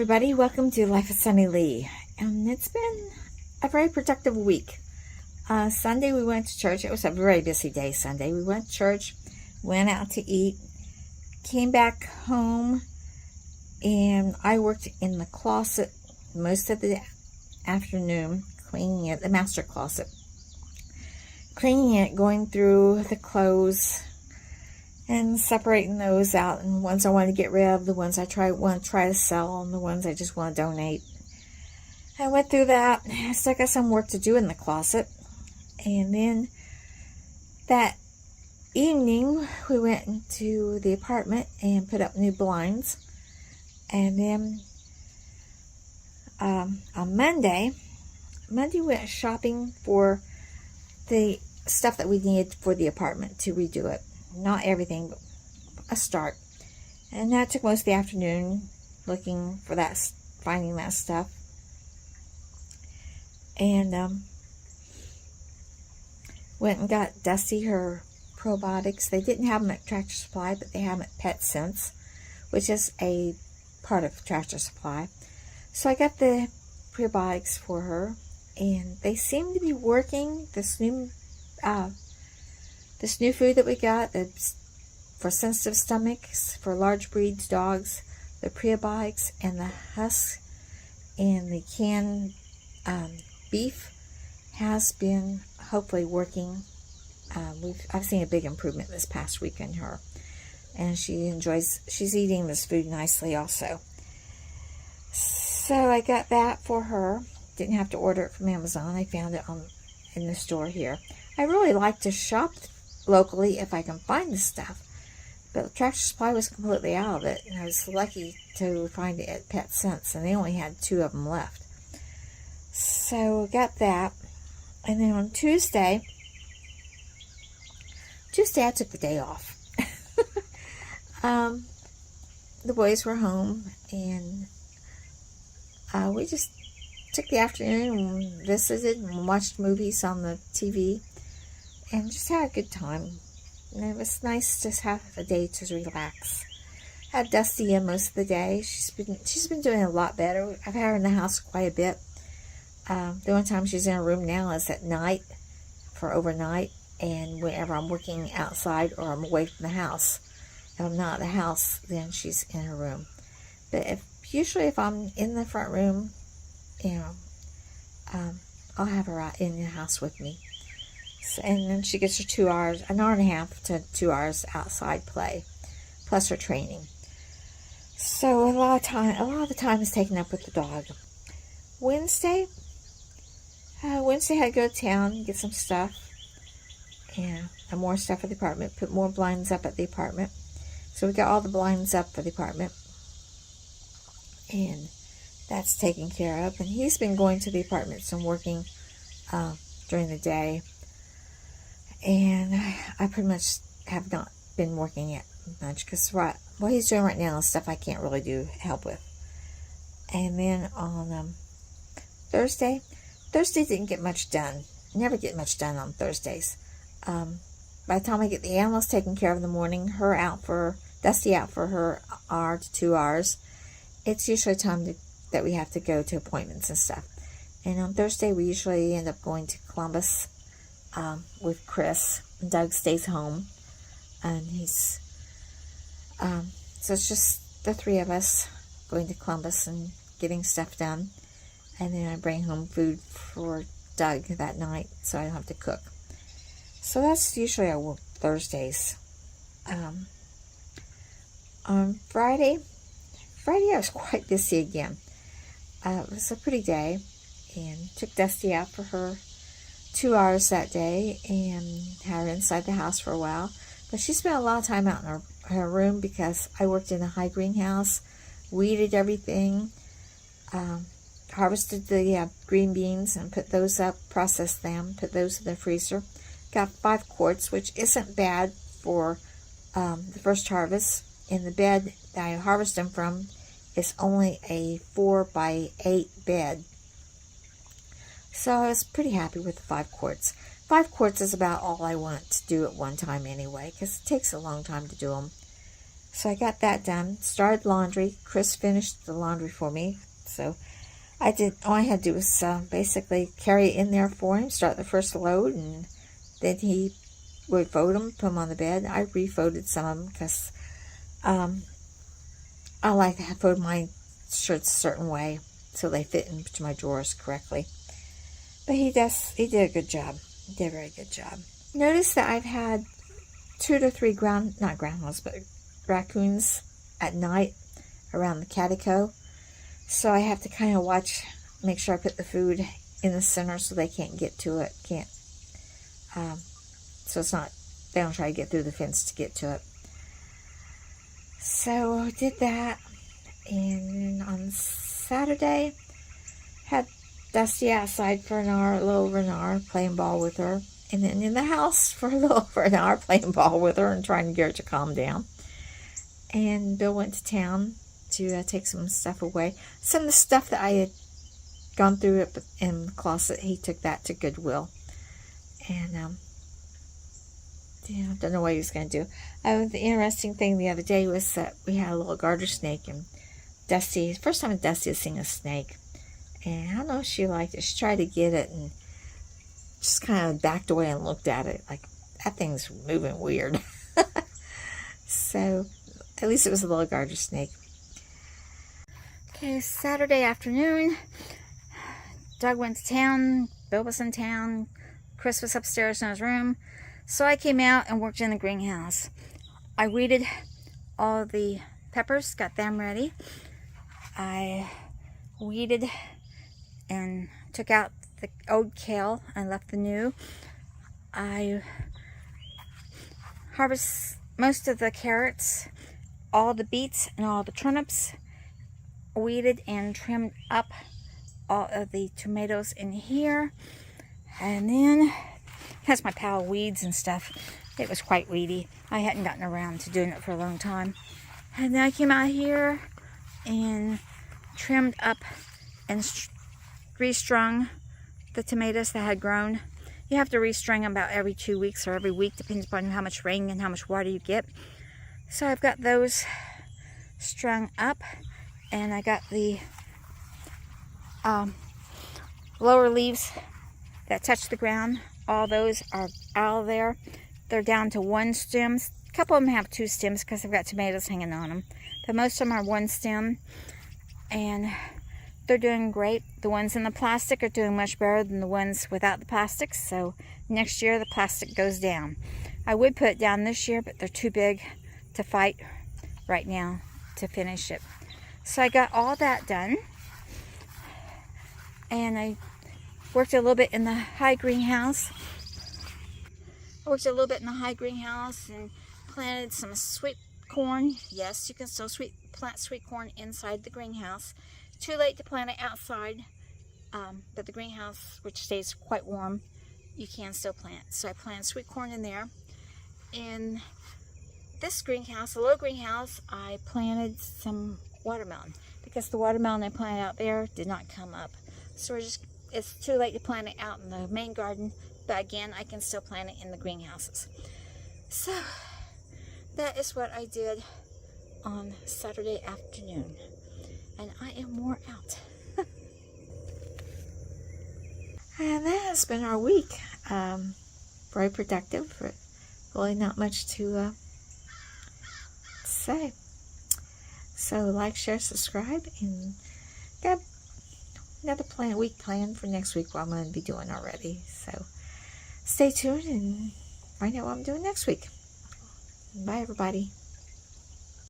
everybody, welcome to Life with Sunny Lee. And it's been a very productive week. Sunday we went to church. It was a very busy day Sunday. We went to church, went out to eat, came back home, and I worked in the closet most of the afternoon, cleaning it, the master closet. Cleaning it, going through the clothes, and separating those out, and the ones I want to get rid of, the ones I want to try to sell, and the ones I just want to donate. I went through that. I still got some work to do in the closet. And then that evening, we went into the apartment and put up new blinds. And then on Monday we went shopping for the stuff that we needed for the apartment to redo it. Not everything, but a start. And that took most of the afternoon looking for that, finding that stuff. And went and got Dusty her probiotics. They didn't have them at Tractor Supply, but they have them at Pet Sense, which is a part of Tractor Supply. So I got the probiotics for her, and they seem to be working. This new food that we got, for sensitive stomachs, for large breeds dogs, the prebiotics and the husk and the canned beef has been hopefully working. I've seen a big improvement this past week in her, and she's eating this food nicely also. So I got that for her. Didn't have to order it from Amazon. I found it in the store here. I really like to shop locally if I can find the stuff, but Tractor Supply was completely out of it, and I was lucky to find it at Pet Sense, and they only had 2 of them left. So got that. And then on Tuesday I took the day off. The boys were home, and we just took the afternoon and visited and watched movies on the TV and just had a good time. And it was nice to have a day to relax. Had Dusty in most of the day. She's been doing a lot better. I've had her in the house quite a bit. The only time she's in her room now is at night for overnight, and whenever I'm working outside or I'm away from the house. If I'm not at the house, then she's in her room. But usually if I'm in the front room, I'll have her out in the house with me. So, and then she gets her 2 hours, an hour and a half to 2 hours outside play, plus her training. So a lot of the time is taken up with the dog. Wednesday I had to go to town and get some stuff, and more stuff for the apartment. Put more blinds up at the apartment. So we got all the blinds up for the apartment, and that's taken care of. And he's been going to the apartments and working during the day, and I pretty much have not been working it much because what he's doing right now is stuff I can't really help with. And then on Thursday didn't get much done. Never get much done on Thursdays. By the time I get the animals taken care of in the morning, Dusty out for her hour to 2 hours, it's usually time that we have to go to appointments and stuff. And on Thursday, we usually end up going to Columbus with Chris. Doug stays home, and so it's just the 3 of us going to Columbus and getting stuff done. And then I bring home food for Doug that night, so I don't have to cook. So that's usually our Thursdays. On Friday I was quite busy again. It was a pretty day, and took Dusty out for her 2 hours that day, and had her inside the house for a while. But she spent a lot of time out in her room because I worked in a high greenhouse, weeded everything, harvested the green beans and put those up, processed them, put those in the freezer. Got 5 quarts, which isn't bad for the first harvest. And the bed that I harvest them from is only a 4x8 bed. So I was pretty happy with the 5 quarts. 5 quarts is about all I want to do at one time anyway, because it takes a long time to do them. So I got that done. Started laundry. Chris finished the laundry for me. So I did. All I had to do was basically carry it in there for him, start the first load, and then he would fold them, put them on the bed. I refolded some of them because I like to fold my shirts a certain way so they fit into my drawers correctly. But he did a good job. He did a very good job. Notice that I've had 2 to 3 not groundhogs, but raccoons at night around the catico. So I have to kind of make sure I put the food in the center so they can't get to it. So they don't try to get through the fence to get to it. So I did that, and on Saturday, had Dusty outside for an hour, a little over an hour, playing ball with her, and then in the house for a little over an hour, playing ball with her and trying to get her to calm down. And Bill went to town to take some stuff away. Some of the stuff that I had gone through in the closet, he took that to Goodwill. And I don't know what he was going to do. The interesting thing the other day was that we had a little garter snake, and Dusty, first time Dusty had seen a snake, and I don't know if she liked it. She tried to get it and just kind of backed away and looked at it like, that thing's moving weird. So at least it was a little garter snake. Okay, Saturday afternoon, Doug went to town, Bill was in town, Chris was upstairs in his room. So I came out and worked in the greenhouse. I weeded all the peppers, got them ready. I weeded and took out the old kale and left the new. I harvested most of the carrots, all the beets and all the turnips, weeded and trimmed up all of the tomatoes in here. And then that's my pile of weeds and stuff. It was quite weedy. I hadn't gotten around to doing it for a long time. And then I came out here and trimmed up and restrung the tomatoes that had grown. You have to restring them about every 2 weeks or every week, depends upon how much rain and how much water you get. So I've got those strung up, and I got the lower leaves that touch the ground. All those are out of there. They're down to 1 stem. A couple of them have 2 stems because I've got tomatoes hanging on them. But most of them are 1 stem. And they're doing great. The ones in the plastic are doing much better than the ones without the plastic. So next year the plastic goes down. I would put it down this year, but they're too big to fight right now to finish it. So I got all that done. And I worked a little bit in the high greenhouse. And planted some sweet corn. Yes, you can still plant sweet corn inside the greenhouse. Too late to plant it outside, but the greenhouse, which stays quite warm, you can still plant. So I planted sweet corn in there. In this greenhouse, a little greenhouse, I planted some watermelon because the watermelon I planted out there did not come up. So it's too late to plant it out in the main garden, but again, I can still plant it in the greenhouses. So that is what I did on Saturday afternoon, and I am wore out. And that has been our week. Very productive, but really not much to say. So like, share, subscribe, and got another week planned for next week, what I'm going to be doing already. So stay tuned and find out what I'm doing next week. Bye, everybody.